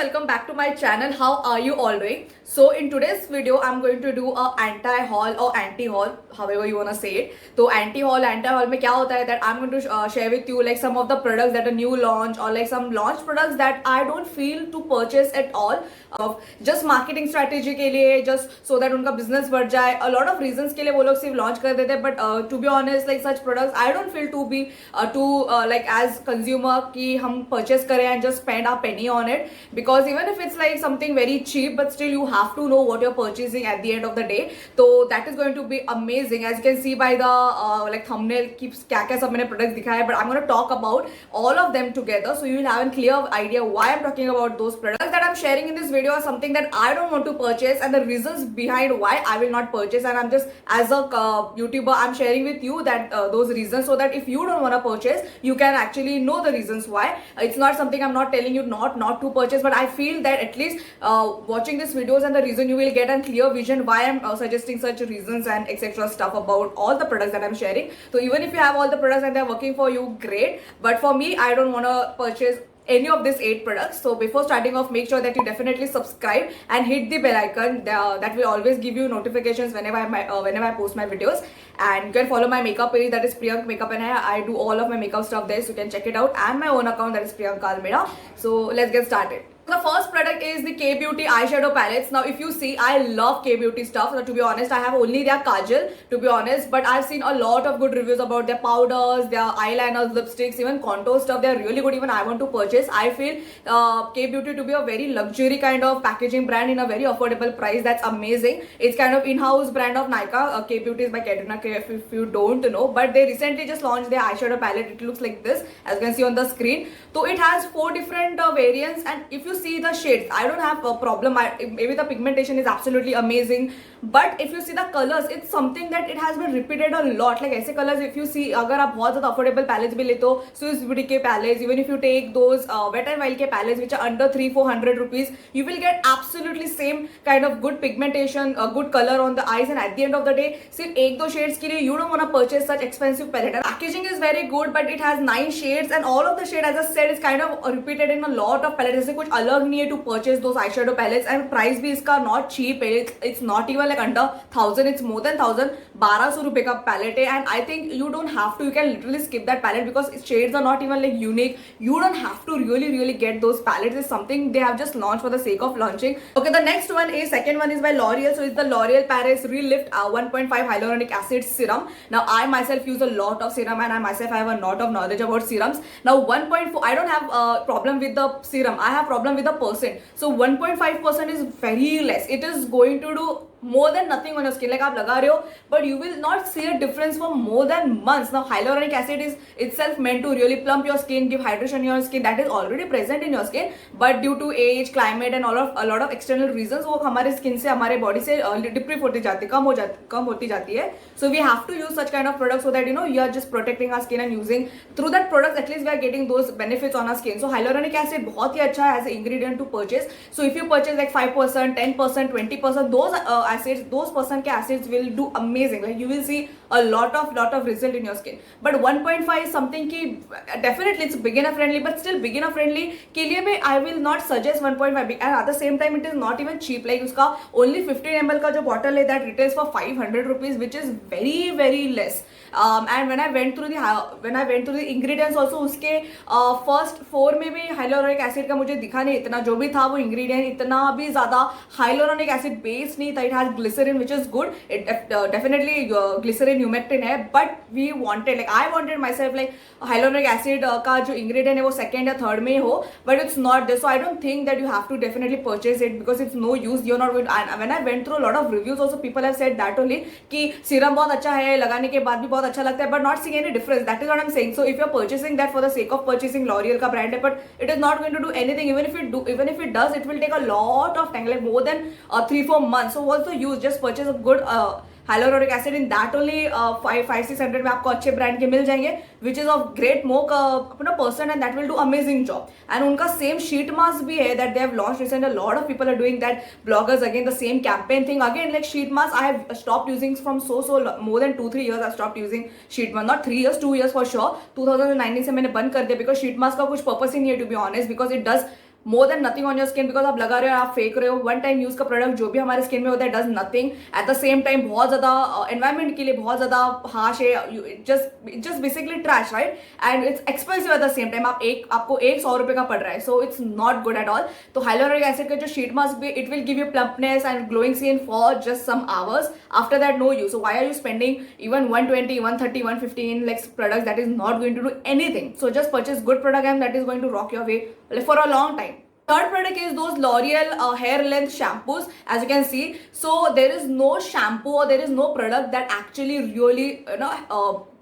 welcome back to my channel. How are you all doing? So in today's video I'm going to do a anti-haul or anti-haul, however you wanna say it. So anti-haul में क्या होता है that I'm going to share with you like some of the products that are new launch or like some launch products that I don't feel to purchase at all. Just marketing strategy के लिए, just so that उनका business बढ़ जाए. A lot of reasons के लिए वो लोग सिर्फ launch कर देते हैं, but to be honest like such products I don't feel to be like as consumer कि हम purchase करें and just spend our penny on it, because even if it's like something very cheap but still you have to know what you're purchasing at the end of the day. So that is going to be amazing. As you can see by the like thumbnail keeps क्या सब मैंने products दिखाया है, but I'm going to talk about all of them together so you will have a clear idea why I'm talking about those products that I'm sharing in this video are something that I don't want to purchase and the reasons behind why I will not purchase, and I'm just as a YouTuber I'm sharing with you that those reasons so that if you don't want to purchase you can actually know the reasons why. It's not something I'm not telling you not to purchase, but I feel that at least watching these videos and the reason you will get a clear vision why I'm suggesting such reasons and etc stuff about all the products that I'm sharing. So even if you have all the products and they're working for you, great, but for me I don't want to purchase any of these 8 products. So before starting off, make sure that you definitely subscribe and hit the bell icon that will always give you notifications whenever I post my videos. And you can follow my makeup page, that is Priyank Makeup, and I do all of my makeup stuff there, so you can check it out, and my own account, that is Priyank Almeida. So let's get started. The first product is the K Beauty eyeshadow palettes. Now if you see, I love K Beauty stuff. So to be honest, I have only their kajal to be honest, but I've seen a lot of good reviews about their powders, their eyeliners, lipsticks, even contour stuff. They're really good. Even I want to purchase. I feel K Beauty to be a very luxury kind of packaging brand in a very affordable price. That's amazing. It's kind of in-house brand of Nykaa. K Beauty is by Katrina Kaif if you don't know, but they recently just launched their eyeshadow palette. It looks like this, as you can see on the screen. So it has 4 different variants, and if you see the shades, I don't have a problem. Maybe the pigmentation is absolutely amazing, but if you see the colors, it's something that it has been repeated a lot. Like ऐसे colors if you see, अगर आप बहुत ज़्यादा affordable palettes भी लेते हो, Swiss Beauty के palettes, even if you take those Wet n Wild के palettes which are under 300-400 rupees, you will get absolutely same kind of good pigmentation, good color on the eyes, and at the end of the day, सिर्फ 1-2 shades के लिए you don't want to purchase such expensive palette. And packaging is very good, but it has 9 shades, and all of the shade, as I said, is kind of repeated in a lot of palettes. जैसे कुछ अलग नहीं है to purchase those eyeshadow palettes, and price भी इसका not cheap है. It's not even like under 1000, it's more than 1000. 1200 रुपए का palette है, and I think you don't have to, you can literally skip that palette because shades are not even like unique. You don't have to really get those palettes. It's something they have just launched for the sake of launching. Okay, the next one is, second one is by L'Oreal. So it's the L'Oreal Paris Relift 1.5 hyaluronic acid serum. Now I myself use a lot of serum, and I myself have a lot of knowledge about serums. Now 1.4, I don't have a problem with the serum, I have problem with the percent. So 1.5% is very less. It is going to do more than nothing on your skin. Like आप लगा रहे हो, but you will not see a difference for more than months. Now hyaluronic acid is itself meant to really plump your skin, give hydration in your skin, that is already present in your skin, but due to age, climate and a lot of external reasons वो हमारे skin से, हमारे body से deplete होती जाती है, कम होती जाती है. So we have to use such kind of products so that you are just protecting our skin, and using through that products at least we are getting those benefits on our skin. So hyaluronic acid बहुत ही अच्छा है as an ingredient to purchase. So if you purchase like 5%, 10%, 20%, those acids, those percent के acids will do amazing. Like you will see a lot of result in your skin. But 1.5 is something कि definitely it's beginner friendly, but still beginner friendly के लिए मैं I will not suggest 1.5, and at the same time it is not even cheap. Like उसका only 15 ml का जो bottle है that retails for 500 rupees, which is very less. And when I went through the ingredients also, उसके first 4 में भी hyaluronic acid का मुझे दिखा नहीं, इतना जो भी था वो ingredient इतना भी ज़्यादा hyaluronic acid base नहीं था. It has glycerin which is good. It definitely glycerin humectant है, but we wanted, like I wanted myself like hyaluronic acid का जो ingredient है वो second या third में हो, but it's not there. So I don't think that you have to definitely purchase it because it's no use. You're not going to, and when I went through a lot of reviews also, people have said that only कि serum बहुत अच्छा है, लगाने के बाद भी बहुत अच्छा लगता है, but not seeing any difference. That is what I'm saying. So if you're purchasing that for the sake of purchasing L'Oreal का brand है, but it is not going to do anything. Even if it does, it will take a lot of time, like more than 3-4 months. So what's the use? Just purchase a good hyaluronic acid, in that only 500-600 में आपको अच्छे brand के मिल जाएंगे, which is of great more अपना person, and that will do amazing job. And उनका same sheet mask भी है that they have launched recently. A lot of people are doing that. Bloggers again the same campaign thing again, like sheet mask. I have stopped using from so more than 2-3 years. I stopped using sheet mask, not 3 years, 2 years for sure. 2019 से मैंने बंद कर दिया because sheet mask का कुछ purpose ही नहीं है to be honest, because it does more than nothing on your skin, because आप लगा रहे हो, आप फेंक रहे हो. वन टाइम यूज का प्रोडक्ट जो भी हमारे स्किन में होता है does nothing. At the same time बहुत ज्यादा एनवायरमेंट के लिए बहुत ज्यादा हार्श है. Just basically trash, right? And it's expensive at the same time. आपको 100 रुपए का पड़ रहा है. So it's not good at all. तो हाइलोरिक एसिड का जो शीट मास्क भी, it will give you plumpness and glowing skin for just some hours. After that no use. So why are you spending even 120, 130, 150 in like products that is not going to do anything? So just purchase good product and that is going to rock your way like for a long time. Third product is those L'Oreal hair length shampoos, as you can see. So there is no shampoo or there is no product that actually really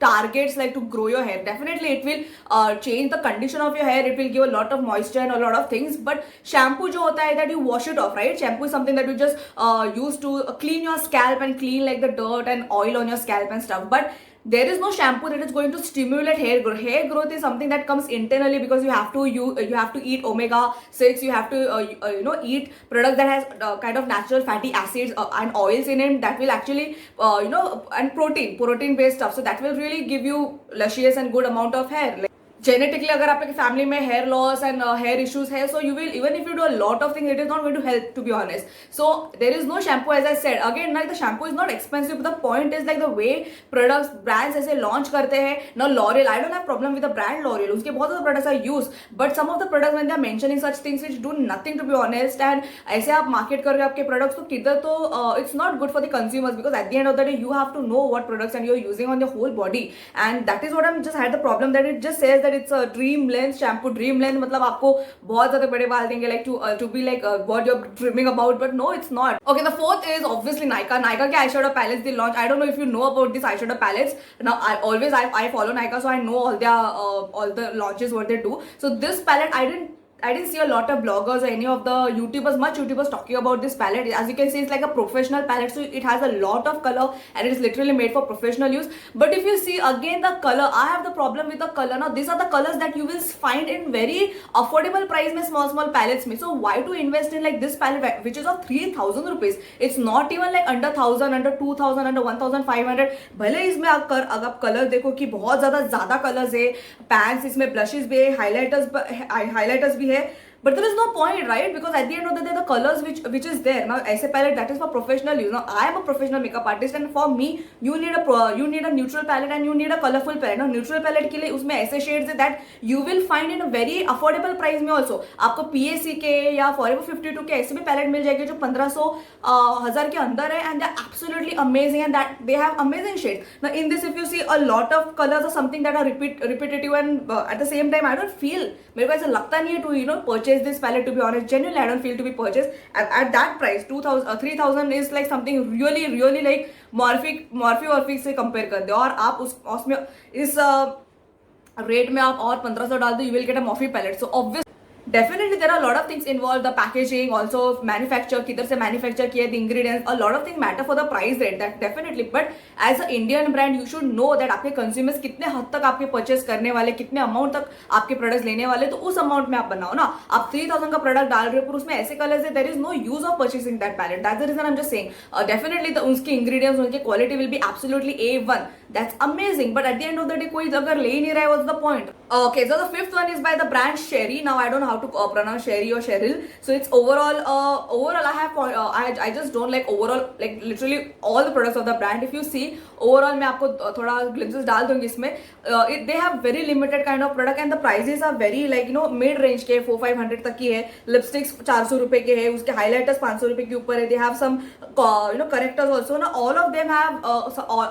targets like to grow your hair. Definitely it will change the condition of your hair. It will give a lot of moisture and a lot of things. But shampoo jo hota hai that you wash it off, right? Shampoo is something that you just use to clean your scalp and clean like the dirt and oil on your scalp and stuff. But there is no shampoo that is going to stimulate hair growth. Hair growth is something that comes internally because you have to eat omega 6. You have to eat products that has kind of natural fatty acids and oils in it that will actually and protein based stuff. So that will really give you luscious and good amount of hair. Genetically अगर आपके family में hair loss and hair issues है, so you will even if you do a lot of things, it is not going to help, to be honest. So there is no shampoo, as I said again, like the shampoo is not expensive. The point is like the way products brands ऐसे launch करते हैं ना. L'Oreal, I don't have problem with the brand L'Oreal, उसके बहुत सारे products are use, but some of the products when they are mentioning such things which do nothing, to be honest. And ऐसे आप market कर रहे हो आपके products, तो किधर तो it's not good for the consumers, because at the end of the day you have to know what products and you are using on your whole body. And that is what I just had the problem, that it just says that it's a dream length shampoo. Dream length मतलब आपको बहुत ज्यादा बड़े बाल देंगे, like to be like what you are dreaming about, but no, it's not. Okay, the fourth is obviously Nykaa के eyeshadow palettes they launch. I don't know if you know about these eyeshadow palettes. Now I follow Nykaa, so I know all the launches what they do. So this palette I didn't see a lot of bloggers or any of the much YouTubers talking about this palette. As you can see, it's like a professional palette, so it has a lot of color and it is literally made for professional use. But if you see again the color, I have the problem with the color. Now these are the colors that you will find in very affordable price में small palettes में. So why to invest in like this palette which is of 3,000 rupees? It's not even like under 1,000, under 2,000, under 1,500. भले इसमें अगर आप colour देखो कि बहुत ज्यादा कलर्स है, पैंट्स इसमें ब्लशेस भी है, हाईलाइटर्स भी है, but there is no point, right? Because at the end of the day, the colors which is there. Now ऐसे palette that is for professional use. Now I am a professional makeup artist and for me you need a neutral palette and you need a colorful palette. Now neutral palette के लिए उसमें ऐसे shades है that you will find in a very affordable price में also. आपको PAC के या Forever 52 के ऐसे भी palette मिल जाएंगे जो 1500 1000 के अंदर है, and they are absolutely amazing and that they have amazing shades. Now in this if you see a lot of colors or something that are repetitive and at the same time I don't feel, मेरे को ऐसा लगता नहीं है to purchase this palette, to be honest. Genuinely I don't feel to be purchased at that price. 3,000 is like something really like Morphe से compare कर दे, और आप उसमें इस रेट में आप और 1500 डाल दो, you will get a Morphe palette. So obviously definitely there are a lot of things involved, the packaging, also manufacture, किधर से manufacture किए, the ingredients, a lot of things matter for the price rate, that definitely. But as an Indian brand you should know that आपके consumers कितने हद तक आपके purchase करने वाले, कितने amount तक आपके products लेने वाले, तो उस amount में आप बनाओ ना. आप 3,000 का product डाल रहे हो पर उसमें ऐसे colors है, there is no use of purchasing that palette. That's the reason I'm just saying definitely उनके ingredients, उनके quality will be absolutely A1. That's amazing, but at the end of the day कोई अगर ले ही नहीं रहा है, what's the point? Okay, so the fifth one is by the brand Sherry. Now I don't know how to pronounce Sherry or Cheryl. So it's overall I just don't like overall, like literally all the products of the brand. If you see overall मैं आपको थोड़ा glimpses डाल दूंगी इसमें. They have very limited kind of product and the prices are very like mid range के 400-500 तक की है. Lipsticks 400 रुपए के है, उसके highlighters 500 रुपए के ऊपर है. They have some correctors also. Now all of them have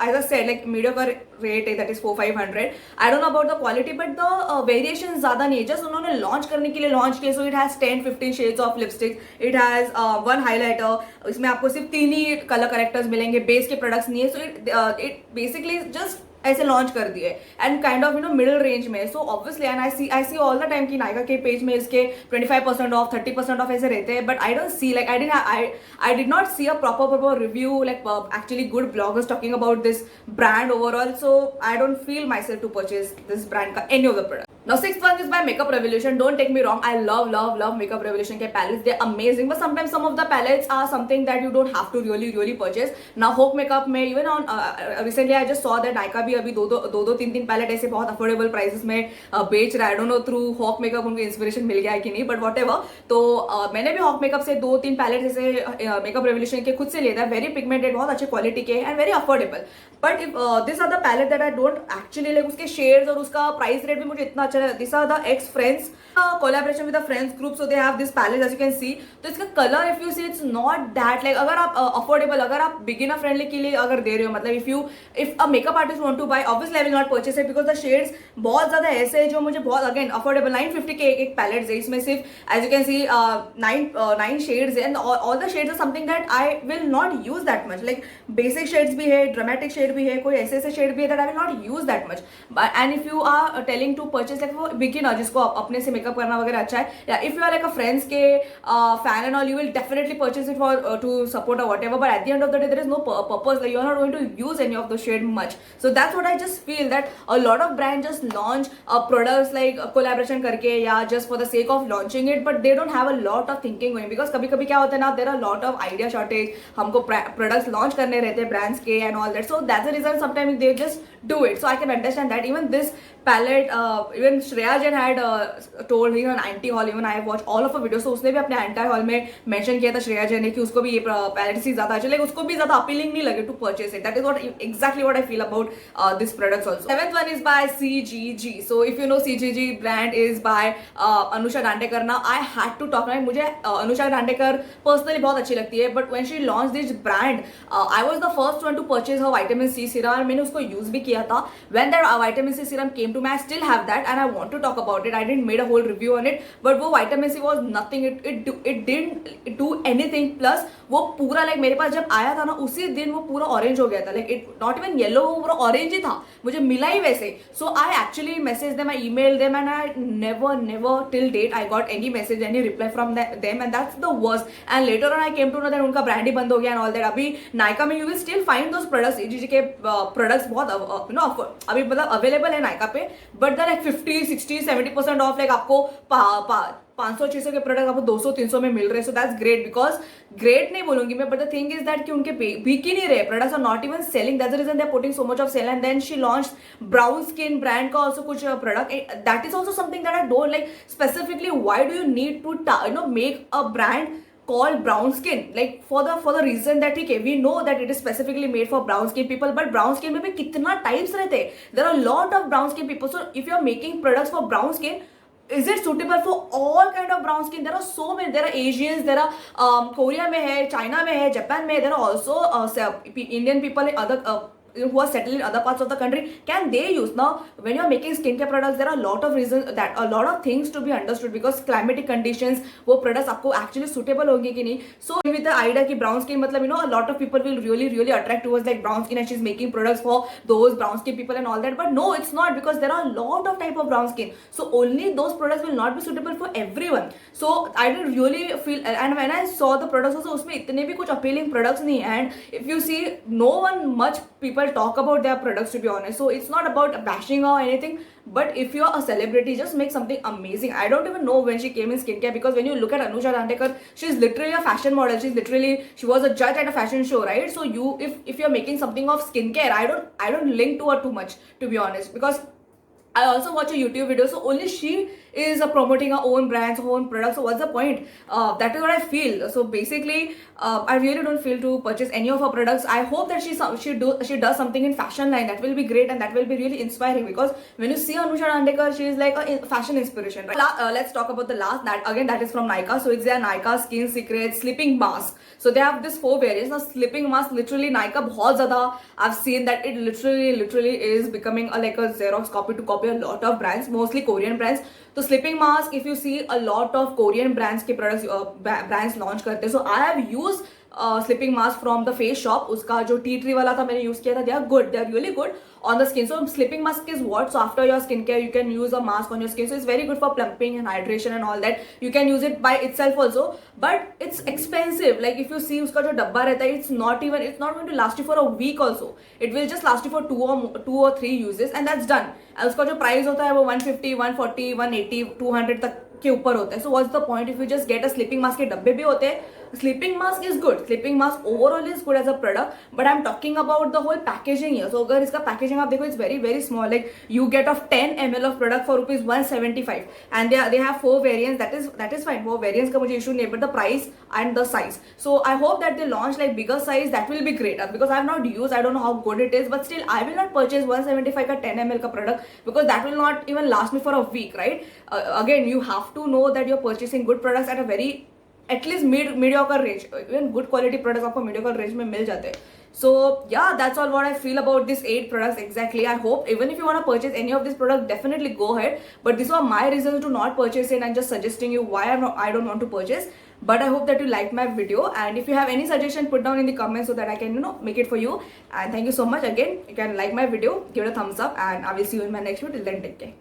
as I said like mediocre rate है, that is 400-500. I don't know about the quality, but the variations ज़्यादा नहीं है. Just उन्होंने launch करने के लिए launch किया, so it has 10-15 shades of lipstick. It has one highlighter. इसमें आपको सिर्फ 3 ही color correctors मिलेंगे, base के products नहीं है. So it basically just ऐसे लॉन्च कर दिए and kind of middle range में. So obviously and I see all the time कि Nykaa के पेज में इसके 25% ऑफ 30% ऑफ ऐसे रहते हैं, but I don't see like I did not see a proper review like actually good bloggers talking about this brand overall. So I don't feel myself to purchase this brand का any of the product. Now sixth one is by Makeup Revolution. Don't take me wrong, I love Makeup Revolution के palettes. They're amazing, but sometimes some of the palettes are something that you don't have to really purchase. Now Hawk Makeup में even on recently I just saw that Nykaa भी अभी दो तीन palette ऐसे बहुत affordable prices में बेच रहा है. I don't know through Hawk Makeup उनको इंस्पिरेशन मिल गया है कि नहीं, बट whatever. तो मैंने भी Hawk Makeup से 2-3 पैलेट ऐसे Makeup Revolution के खुद से लिया था. वेरी पिगमेंटेड, बहुत अच्छे क्वालिटी के and very affordable. But if this are the palette that I don't actually like. उसके शेड्स और उसका प्राइस रेट भी मुझे इतना अच्छा लगा. This are the ex Friends collaboration with the Friends group, so they have this palette as you can see. तो इसका colour if you see it's not that like, अगर आप अफोर्डेबल, अगर आप बिगिनर फ्रेंडली के लिए अगर दे रहे हो, मतलब if a makeup artist want to buy, obviously I will not purchase it because the shades बहुत ज्यादा ऐसे है जो मुझे बहुत अगेन अफोर्डेबल. 950 के एक पैलेट है. इसमें सिर्फ as you can see 9 shades है and all the shades are something that I will not use that much. Like basic shades भी है, ड्रामेटिक शेड भी है, कोई ऐसे शेड भी है that I will not use that much. And if you are telling to purchase like for beginner जिसको अपने से मेकअप करना वगैरह अच्छा है, या if you are like a friends के fan and all, you will definitely purchase it for to support और whatever. But at the end of the day there is no purpose, like you are not going to use any of the shade much. So that's what I just feel, that a lot of brands just launch products like collaboration करके या just for the sake of launching it, but they don't have a lot of thinking going, because कभी कभी क्या होता है ना, there are a lot of idea shortage. हमको products launch करने रहते हैं brands के and all that, so that's the reason sometimes they just do it. So I can understand that. Even this palette, even Shreya Jain had told me on anti haul, even I have watched all of her videos, so उसने भी अपने anti haul में mention किया था श्रेया जैन ने कि उसको भी ये पैलेट्स ही ज्यादा अच्छे लगे, उसको भी ज्यादा अपीलिंग नहीं लगे to purchase it. That is what exactly what I feel about this products also. Seventh one is by CGG. So if you know CGG brand is by Anusha Dandekar. Now I had to talk about, मुझे Anusha Dandekar personally बहुत अच्छी लगती है, but when she launched this brand, I was the first one to purchase her vitamin C serum और मैंने उसको use भी किया था. When that vitamin C serum came to me, I still have that and I want to talk about it. I didn't made a whole review on it, but वो vitamin C was nothing. It didn't do anything. Plus वो पूरा like मेरे पास जब आया था ना, उसी दिन वो पूरा ऑरेंज हो गया था. Like it not even yellow, वो पूरा ऑरेंज ही था, मुझे मिला ही वैसे. So I actually messaged them, I emailed them, and I never till date I got any message, any reply from them, and that's the worst. And later on I came to know that उनका brand ही बंद हो गया and all that. अभी नायका में you will still find those products, AGG के products बहुत you know अभी मतलब अवेलेबल है नायका पे, but they're like 50, 60, 70% of. Like आपको 500-600 के प्रोडक्ट आपको 200-300 में मिल रहे हैं. So that's great, because great नहीं बोलूंगी मैं, but the thing is that कि उनके बिक ही नहीं रहे products, are not even selling. That's the reason they are putting so much of sale. And then she launch brown skin brand का ऑल्सो कुछ product. That is also something that I don't like. Specifically why do you need to you know make a brand called brown skin, like for the reason that okay, we know that it is specifically made for brown skin people, but brown skin में भी कितना types रहते हैं. There are a lot of brown skin people. So if you are making products for brown skin, is it suitable for all kind of brown skin? There are so many. There are Asians, there are Korea में है, China में है, Japan में. There are also Indian people in other who are settled in other parts of the country. Can they use? Now when you are making skincare products, there are a lot of reasons, that a lot of things to be understood, because climatic conditions वो products आपको actually suitable होंगे कि नहीं. So with the idea कि brown skin मतलब you know a lot of people will really attract towards like brown skin, and she's making products for those brown skin people and all that. But no, it's not, because there are a lot of type of brown skin, so only those products will not be suitable for everyone. So I didn't really feel, and when I saw the products also उसमें इतने भी कुछ appealing products नहीं. And if you see, no one much people talk about their products, to be honest. So it's not about bashing or anything, but if you're a celebrity, just make something amazing. I don't even know when she came in skincare, because when you look at Anusha Dandekar, she's literally a fashion model. She was a judge at a fashion show, right? So you, if you're making something of skincare, I don't link to her too much, to be honest, because I also watch a YouTube video, so only she is promoting her own brands, her own products. So what's the point? That is what I feel. So basically, I really don't feel to purchase any of her products. I hope that she does something in fashion line. That will be great, and that will be really inspiring, because when you see Anusha Dandekar, she is like a fashion inspiration, right? Let's talk about the last. That is from Nykaa. So it's their Nykaa Skin Secrets Sleeping Mask. So they have this 4 variants. Now sleeping mask, literally Nykaa बहुत ज़्यादा, I've seen that it literally is becoming like a Xerox copy to copy a lot of brands, mostly Korean brands. तो sleeping mask, if you see a lot of Korean brands के products brands launch करते हैं. So I have used sleeping mask from the face shop. उसका जो tea tree वाला था मैंने use किया था. They are good, they are really good on the skin. So sleeping mask is what? So after your skincare, you can use a mask on your skin. So it's very good for plumping and hydration and all that. You can use it by itself also, but it's expensive. Like if you see uska jo dabba rehta hai, it's not going to last you for a week also. It will just last you for two or three uses and that's done. And uska jo price hota hai wo 150, 140, 180, 200 tak के ऊपर होता है. So what's the point if you just get a sleeping mask के डब्बे भी होते हैं. Sleeping mask is good, sleeping mask overall is good as a product, but I am talking about the whole packaging here. So अगर इसका packaging आप देखो, it's very very small. Like you get of 10 ml of product for ₹175 and they have 4 variants. That is fine. 4 variants का मुझे issue नहीं है, but the price and the size. So I hope that they launch like bigger size. That will be great because I have not use. I don't know how good it is, but still I will not purchase 175 का 10 ml का product because that will not even last me for a week, right? Again, you have to know that you're purchasing good products at a very at least mediocre range. Even good quality products आपको mediocre range में मिल जाते हैं. So yeah, that's all what I feel about these 8 products exactly. I hope even if you want to purchase any of these products, definitely go ahead. But these are my reasons to not purchase it and just suggesting you why I don't want to purchase. But I hope that you like my video, and if you have any suggestion, put down in the comments so that I can make it for you. And thank you so much again. You can like my video, give it a thumbs up, and I will see you in my next video. Till then, take care.